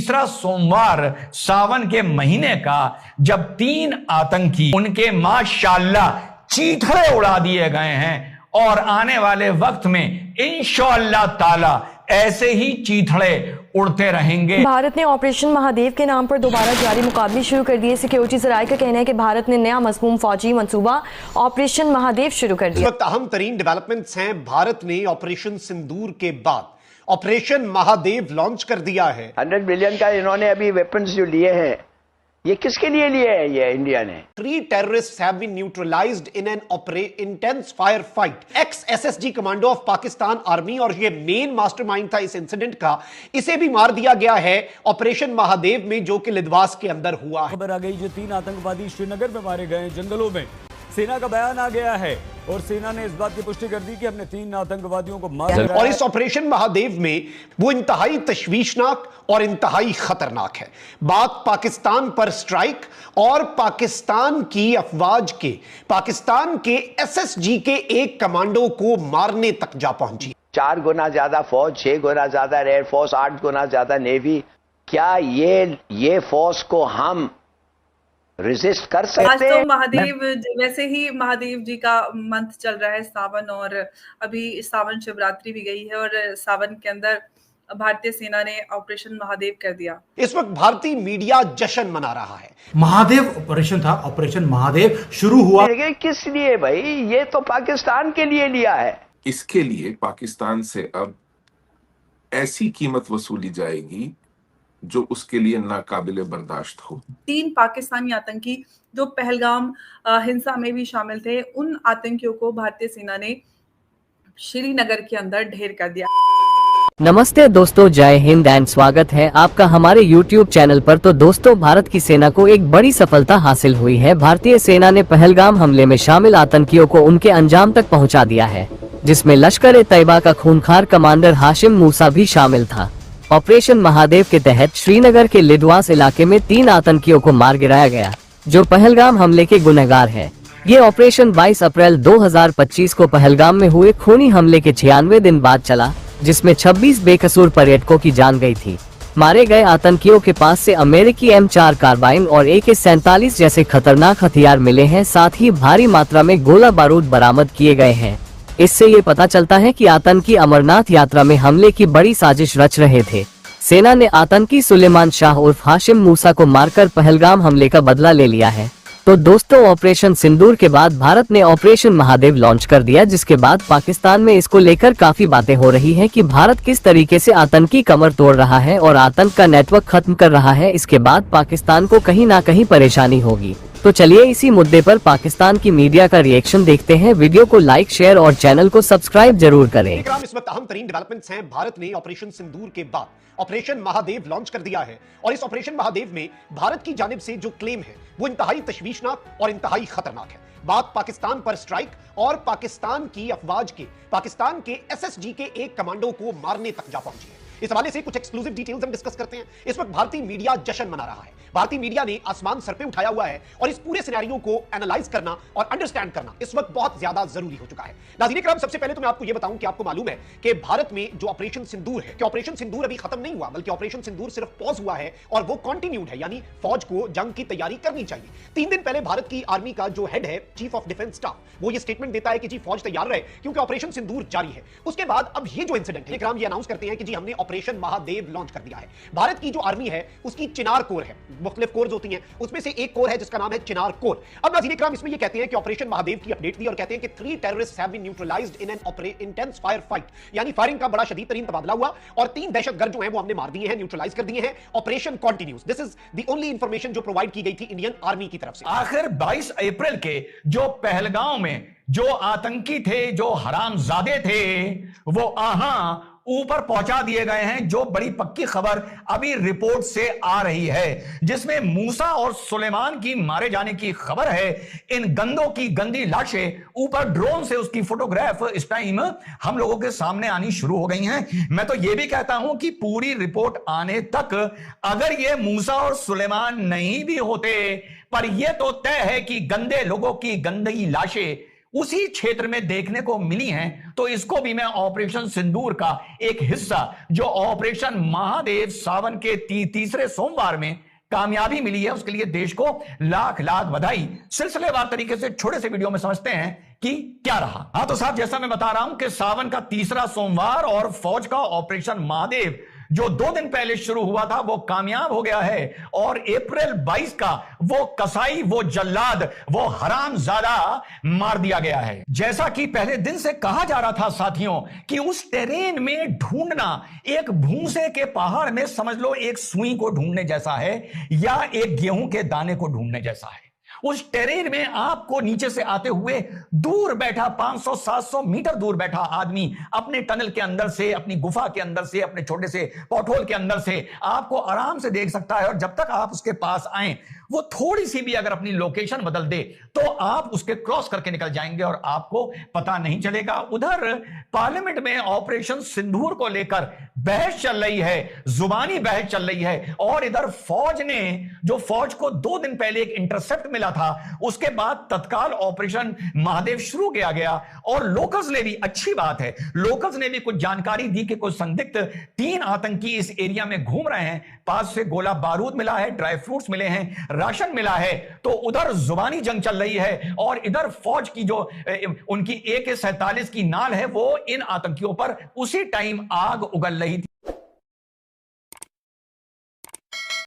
तीसरा सोमवार सावन के महीने का, जब 3 आतंकी उनके माशाअल्लाह चीथड़े उड़ा दिए गए हैं और आने वाले वक्त में इंशाअल्लाह ताला ऐसे ही चीथड़े उड़ते रहेंगे। भारत ने ऑपरेशन महादेव के नाम पर दोबारा जारी मुकाबले शुरू कर दिए। सिक्योरिटी जराये का कहना है कि भारत ने नया मज़मूम फौजी मंसूबा ऑपरेशन महादेव शुरू कर दिया। इस वक्त अहम तरीन डेवलपमेंट्स हैं। भारत ने ऑपरेशन सिंदूर के बाद ऑपरेशन महादेव लॉन्च कर दिया है। 100 बिलियन का इन्होंने अभी वेपन्स जो लिए हैं, ये किसके लिए लिए हैं? ये इंडिया ने। 3 terrorists have been neutralized in an intense firefight. ex-SSG commando of Pakistan army और ये मेन मास्टरमाइंड था इस इंसिडेंट का, इसे भी मार दिया गया है ऑपरेशन महादेव में, जो कि लिदवास के अंदर हुआ है। खबर आ गई जो 3 आतंकवादी श्रीनगर में मारे गए जंगलों में। सेना का बयान आ गया है और सेना ने इस बात की पुष्टि कर दी कि हमने 3 आतंकवादियों को मार दिया। और इस ऑपरेशन महादेव में वो इंतहाई तशवीशनाक और इंतहाई खतरनाक है। बात पाकिस्तान पर स्ट्राइक और पाकिस्तान की अफवाज के, पाकिस्तान के एसएसजी के एक कमांडो को मारने तक जा पहुंची। 4 गुना ज्यादा फौज, 6 गुना ज्यादा एयरफोर्स, 8 गुना ज्यादा नेवी। क्या ये फोर्स को हम रेजिस्ट कर सकते आज हैं? तो महादेव, वैसे ही महादेव जी का मंथ चल रहा है सावन, और अभी सावन शिवरात्रि भी गई है और सावन के अंदर भारतीय सेना ने ऑपरेशन महादेव कर दिया। इस वक्त भारतीय मीडिया जश्न मना रहा है। महादेव ऑपरेशन था, ऑपरेशन महादेव शुरू हुआ। किस लिए भाई? ये तो पाकिस्तान के लिए लिया है। इसके लिए पाकिस्तान से अब ऐसी कीमत वसूली जाएगी जो उसके लिए नाकाबिले बर्दाश्त हो। 3 पाकिस्तानी आतंकी जो पहलगाम हिंसा में भी शामिल थे, उन आतंकियों को भारतीय सेना ने श्रीनगर के अंदर ढेर कर दिया। नमस्ते दोस्तों, जय हिंद एंड स्वागत है आपका हमारे YouTube चैनल पर। तो दोस्तों, भारत की सेना को एक बड़ी सफलता हासिल हुई है। भारतीय सेना ने पहलगाम हमले में शामिल आतंकियों को उनके अंजाम तक पहुंचा दिया है, जिसमें लश्कर ए तैयबा का खूंखार कमांडर हाशिम मूसा भी शामिल था। ऑपरेशन महादेव के तहत श्रीनगर के लिडवास इलाके में 3 आतंकियों को मार गिराया गया, जो पहलगाम हमले के गुनहगार हैं। ये ऑपरेशन 22 अप्रैल 2025 को पहलगाम में हुए खूनी हमले के 96 दिन बाद चला, जिसमें 26 बेकसूर पर्यटकों की जान गई थी। मारे गए आतंकियों के पास से अमेरिकी M4 कार्बाइन और AK-47 जैसे खतरनाक हथियार मिले हैं। साथ ही भारी मात्रा में गोला बारूद बरामद किए गए हैं। इससे ये पता चलता है कि आतंकी अमरनाथ यात्रा में हमले की बड़ी साजिश रच रहे थे। सेना ने आतंकी सुलेमान शाह उर्फ हाशिम मूसा को मारकर पहलगाम हमले का बदला ले लिया है। तो दोस्तों, ऑपरेशन सिंदूर के बाद भारत ने ऑपरेशन महादेव लॉन्च कर दिया, जिसके बाद पाकिस्तान में इसको लेकर काफी बातें हो रही हैं कि भारत किस तरीके से आतंकी कमर तोड़ रहा है और आतंक का नेटवर्क खत्म कर रहा है। इसके बाद पाकिस्तान को कहीं ना कहीं परेशानी होगी। तो चलिए इसी मुद्दे पर पाकिस्तान की मीडिया का रिएक्शन देखते हैं। वीडियो को लाइक, शेयर और चैनल को सब्सक्राइब जरूर करें। इस वक्त अहम तरीन डेवलपमेंट्स हैं। भारत ने ऑपरेशन सिंदूर के बाद ऑपरेशन महादेव लॉन्च कर दिया है और इस ऑपरेशन महादेव में भारत की जानिब से जो क्लेम है वो इंतहाई तशवीशनाक और इंतहाई खतरनाक है। बात पाकिस्तान पर स्ट्राइक और पाकिस्तान की अफवाज के, पाकिस्तान के एसएसजी के एक कमांडो को मारने तक जा पहुंची है। इस हवाले से कुछ एक्सक्लूसिव डिटेल्स हम डिस्कस करते हैं। इस वक्त भारतीय मीडिया जश्न मना रहा है। भारतीय मीडिया ने आसमान सर पे उठाया हुआ है और इस पूरे सिनेरियो को एनालाइज करना और अंडरस्टैंड करना इस वक्त बहुत ज्यादा जरूरी हो चुका है। नाज़रीन किराम, सबसे पहले तो मैं आपको यह बताऊं कि आपको मालूम है कि भारत में जो ऑपरेशन सिंदूर है, कि ऑपरेशन सिंदूर अभी खत्म नहीं हुआ, बल्कि ऑपरेशन सिंदूर सिर्फ पॉज हुआ है और वो कंटिन्यूड है, यानी फौज को जंग की तैयारी करनी चाहिए। 3 दिन पहले भारत की आर्मी का जो हेड है, चीफ ऑफ डिफेंस स्टाफ, वो ये स्टेटमेंट देता है कि जी फौज तैयार रहे क्योंकि ऑपरेशन सिंदूर जारी है। उसके बाद अब ये जो इंसिडेंट है, ये अनाउंस करते हैं कि जी हमने ऑपरेशन महादेव लॉन्च कर दिया है। भारत की जो आर्मी है उसकी चिनार कोर है, मुख्तलिफ कोर्स होती हैं, उसमें से एक कोर है जिसका नाम है चिनार कोर। अब नाज़रीन इकराम, इसमें ये कहते हैं कि ऑपरेशन महादेव की अपडेट दी और कहते हैं कि 3 terrorists have been neutralized in an intense fire fight, यानी फायरिंग का बड़ा शदीद तरीन तबादला हुआ और 3 दहशतगर्द जो हैं वो हमने मार दिए हैं, न्यूट्रलाइज कर दिए हैं। Operation continues. This is the only information जो प्रोवाइड की गई थी इंडियन आर्मी की तरफ से। आखिर 22 अप्रैल के जो पहलगांव में जो आतंकी थे, जो हरामजादे थे, वो ऊपर पहुंचा दिए गए हैं। जो बड़ी पक्की खबर अभी रिपोर्ट से आ रही है, जिसमें मूसा और सुलेमान की मारे जाने की खबर है। इन गंदों की गंदी लाशें ऊपर ड्रोन से उसकी फोटोग्राफ इस टाइम हम लोगों के सामने आनी शुरू हो गई हैं। मैं तो यह भी कहता हूं कि पूरी रिपोर्ट आने तक अगर ये मूसा और सुलेमान नहीं भी होते, पर यह तो तय है कि गंदे लोगों की गंदी लाशें उसी क्षेत्र में देखने को मिली हैं, तो इसको भी मैं ऑपरेशन सिंदूर का एक हिस्सा जो ऑपरेशन महादेव सावन के तीसरे सोमवार में कामयाबी मिली है, उसके लिए देश को लाख लाख बधाई। सिलसिलेवार तरीके से छोटे से वीडियो में समझते हैं कि क्या रहा। हाँ तो साहब, जैसा मैं बता रहा हूं कि सावन का तीसरा सोमवार और फौज का ऑपरेशन महादेव जो 2 दिन पहले शुरू हुआ था वो कामयाब हो गया है, और अप्रैल 22 का वो कसाई, वो जल्लाद, वो हरामजादा मार दिया गया है। जैसा कि पहले दिन से कहा जा रहा था साथियों कि उस टेरेन में ढूंढना एक भूसे के पहाड़ में समझ लो एक सुई को ढूंढने जैसा है या एक गेहूं के दाने को ढूंढने जैसा है। उस टेरेन में आपको नीचे से आते हुए दूर बैठा 500-700 मीटर दूर बैठा आदमी अपने टनल के अंदर से, अपनी गुफा के अंदर से, अपने छोटे से पॉटहोल के अंदर से आपको आराम से देख सकता है। और जब तक आप उसके पास आए, वो थोड़ी सी भी अगर अपनी लोकेशन बदल दे तो आप उसके क्रॉस करके निकल जाएंगे और आपको पता नहीं चलेगा। उधर पार्लियामेंट में ऑपरेशन सिंदूर को लेकर बहस चल रही है, जुबानी बहस चल रही है, और इधर फौज ने, जो फौज को 2 दिन पहले एक इंटरसेप्ट मिला था, उसके बाद तत्काल ऑपरेशन महादेव शुरू किया गया। और लोकल्स ने भी, अच्छी बात है, लोकल्स ने भी कुछ जानकारी दी कि कुछ संदिग्ध 3 आतंकी इस एरिया में घूम रहे हैं, पास से गोला बारूद मिला है, ड्राई फ्रूट्स मिले हैं, राशन मिला है। तो उधर जुबानी जंग चल रही है और इधर फौज की जो उनकी AK-47 की नाल है वो इन आतंकियों पर उसी टाइम आग उगल रही